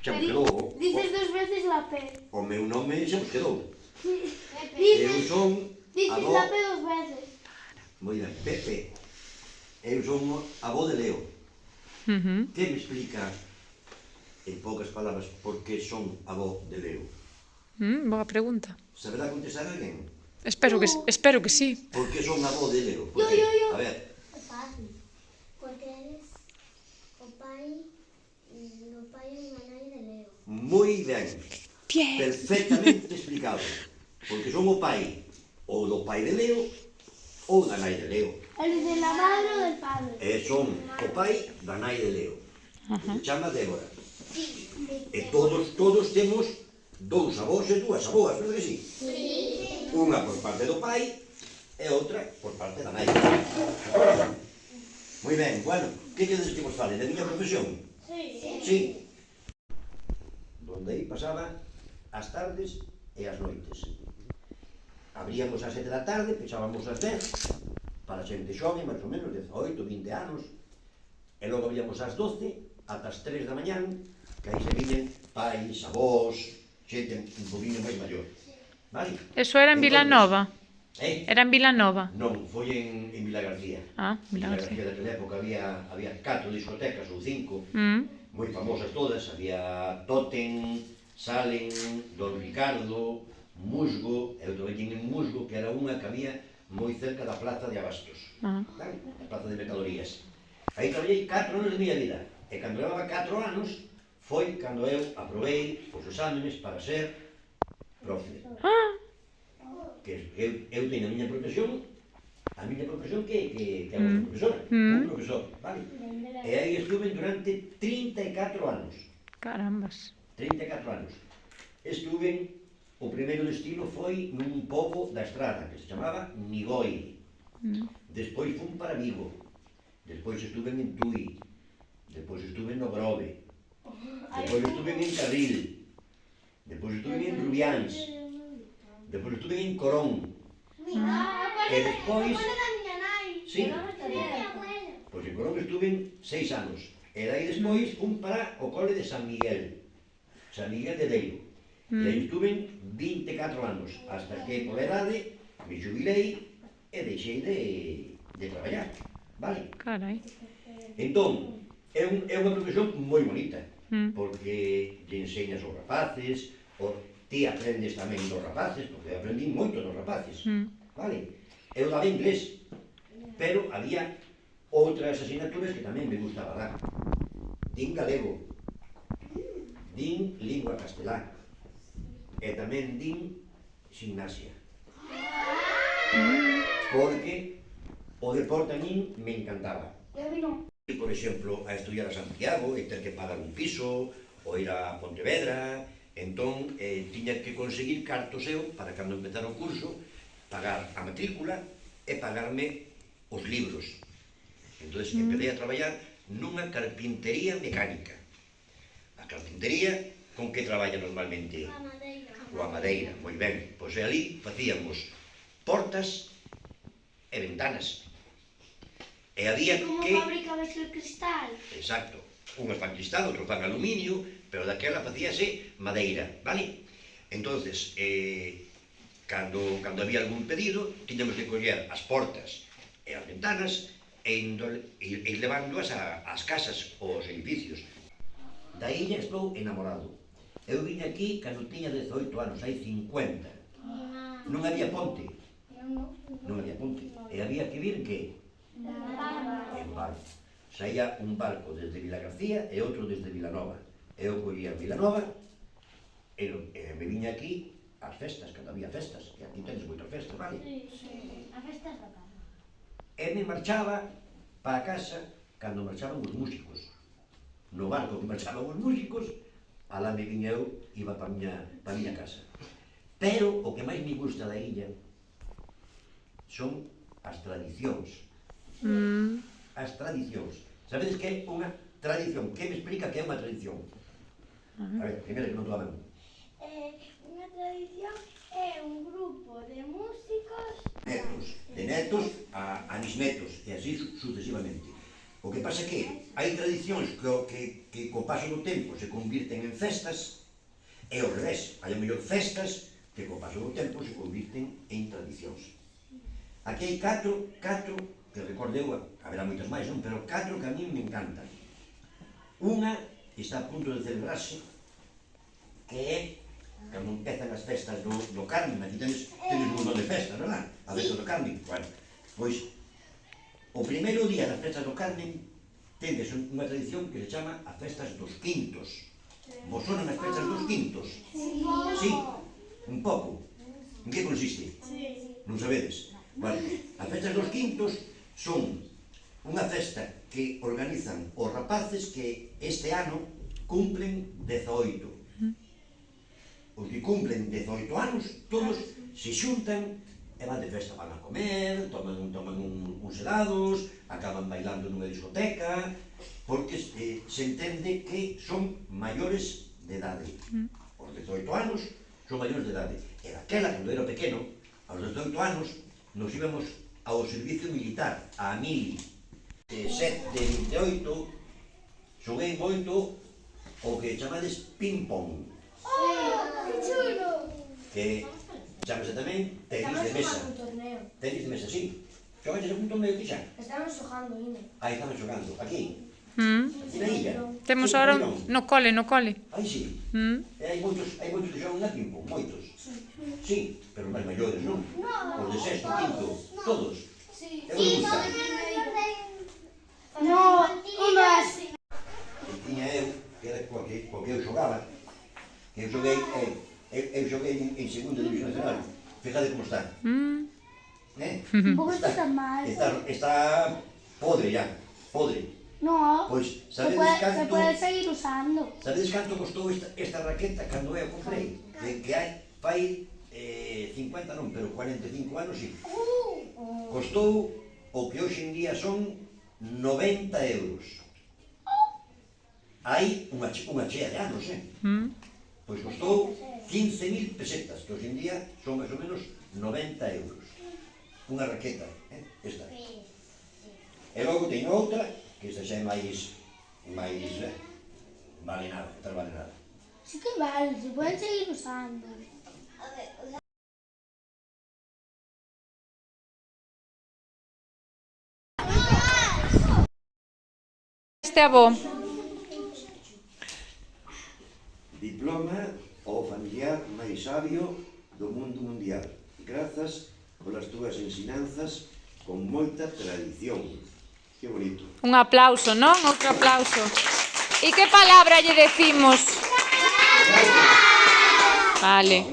Xa vos quedou. Dices dos veces la P. O meu nome xa vos quedou. Eu Dices son la avó... P dos veces. Moi ben, Pepe. Eu son avó de Leo. Que me explica, en poucas palabras, por que son avó de Leo? Boa pregunta. Saberá contestar alguén? Espero que sí. Por que son avó de Leo? Por que? A ver. É fácil. Porque eres o pai e unha nai de Leo. Moi ben. Bien. Perfectamente explicado. Porque son o pai ou do pai de Leo ou da nai de Leo. ¿Eres de la madre o del padre? E son o pai da nai de Leo. Que se chama Débora. Sí. E todos temos dous avós e dúas avoas, verdad que sí? Sí. Unha por parte do pai e outra por parte da nai. Moi ben, bueno, que queres que vos fale? Da miña profesión? Sí. Donde aí pasaba as tardes e as noites. Abríamos ás 7 da tarde, pechábamos ás 10, para xente xove, máis ou menos, 18, 20 anos, e logo abríamos ás 12, ata as 3 da mañán, que aí se viñen pais, avós, xente un poquinho máis maior. Vale? Eso era en Vilanova. Era en Vilanova. Non, foi en Vila García. Vila García. Daquela época había 4 discotecas ou 5, moi famosas todas. Había Totem, Salen, Don Ricardo, Musgo, e eu traballei en Musgo, que era unha que había moi cerca da Plaza de Abastos, a Plaza de Mercadorías. Aí traballei 4 anos de miña vida, e cando levaba 4 anos, foi cando eu aprobei os exámenes para ser profe. Que eu teño a miña profesión que é unha profesora, un profesor, vale? E aí estuve durante 34 anos. Carambas. 34 anos. Estuve, o primeiro destino foi nun pobo da Estrada, que se chamaba Nigoi. Despois fun para Vigo. Despois estuve en Tui. Despois estuve en Grove. Despois estuve en Carril. Despois estuve en Rubiáns. Despois estuve en Corón. E despois... Sí. Pois en Corón estuve 6 anos. E daí despois fun para o cole de San Miguel. San Miguel de Deiro. E aí estuve 24 anos, hasta que por edade me jubilei e deixei de traballar. Vale? Carai. Entón, é unha profesión moi bonita, porque lle enseñas aos rapaces, ti aprendes tamén dos rapaces, porque eu aprendi moito dos rapaces, vale? Eu daba inglés, pero había outras asignaturas que tamén me gustaba dar. Din galego, din lingua castelá, e tamén din gimnasia. Porque o deporte a min me encantaba. Por exemplo, a estudiar a Santiago e ter que pagar un piso, ou ir a Pontevedra, entón tiña que conseguir cartos eu para cando empezara o curso, pagar a matrícula e pagarme os libros. Entón, empecé a traballar nunha carpintería mecánica. A carpintería con que traballa normalmente? Coa madeira, moi ben. Pois ali facíamos portas e ventanas. E había que... Como fabricabas el cristal? Exacto. Unhas fan cristal, outros fan aluminio, pero daquela facíase madeira, vale? Entonces, cando había algún pedido, tiñamos que coller as portas e as ventanas e ir levándoas ás casas ou aos edificios. Da illa estou enamorado. Eu vine aquí cando tiña 18 anos, hai 50. Non había ponte. Non había ponte. E había que vir en que? En barco. Saía un barco desde Vilagarcía e outro desde Vilanova. Eu collía Vilanova e me viña aquí ás festas, cando había festas, e aquí tenes moitas festas, vale? Sí. A festas da casa. E me marchaba para a casa cando marchaban os músicos. No barco que marchaban os músicos, alá me viña eu, iba para a miña casa. Pero o que máis me gusta da illa son as tradicións. As tradicións. Sabedes que é unha tradición? Que me explica que é unha tradición? A ver, primeiro que non toda ben. Unha tradición é un grupo de músicos... Netos, de netos a bisnetos, e así sucesivamente. O que pasa é que hai tradicións que co paso do tempo se convirten en festas e ao revés, hai a mellor festas que co paso do tempo se convirten en tradicións. Aquí hai catro que recordeu, haberá moitas máis, non? Pero catro que a mí me encantan. Unha que está a punto de celebrarse, que é cando empezan as festas do Carmen. Aquí tenes un montón de festas, verdad? A festa do Carmen. Bueno, pois, o primeiro día das festas do Carmen tendes unha tradición que se chama as festas dos quintos. Vos sonan as festas dos quintos? Sí, un pouco. En que consiste? Non sabedes? Vale, as festas dos quintos son unha festa que organizan os rapaces que este ano cumplen 18. Os que cumplen 18 anos, todos se xuntan e van de festa, van a comer, toman uns helados, acaban bailando nunha discoteca, porque se entende que son maiores de idade. Os 18 anos son maiores de idade. E daquela, cando era pequeno, aos 18 anos, nos íbamos ao servicio militar, a mili. 7 de 28, xoguei moito o que chamades ping-pong. ¡Que chulo! Que chamase tamén tenis de mesa. Tenis de mesa, sí. Xogaches a punto medio que xa? Estamos xogando, Ine. Aí estamos xogando. Aquí? Mm. Aquí na illa? Temos Sí, ahora no. no cole. Aí sí. Mm. E hai moitos que xogan a ping-pong, moitos. Sí, pero máis maiores, non? Os de sexto, quinto, todos. Sí. Eu me gusta. No, uno así. E tiña eu, que era coa que eu xogaba, que eu xoguei en segunda división nacional. Fíjate como está. Un poco está mal. Está podre ya, podre. No, Pois, se sabedes puede seguir usando. canto costou esta raqueta cando eu comprei? Que hai, fai 50 non, pero 45 anos, sí. Costou o que hoxe en día son 90 euros. Hai unha chea de anos, Pois costou 15.000 pesetas, que hoxe en día son máis ou menos 90 euros. Unha raqueta, esta. E logo teño outra, que esta xa é máis vale nada, esta vale nada. Sí que vale, se pueden seguir usando. Este avó. Diploma ao familiar máis sabio do mundo mundial. Grazas polas túas ensinanzas con moita tradición. Que bonito. Un aplauso, non? Outro aplauso. E que palabra lle decimos? Vale.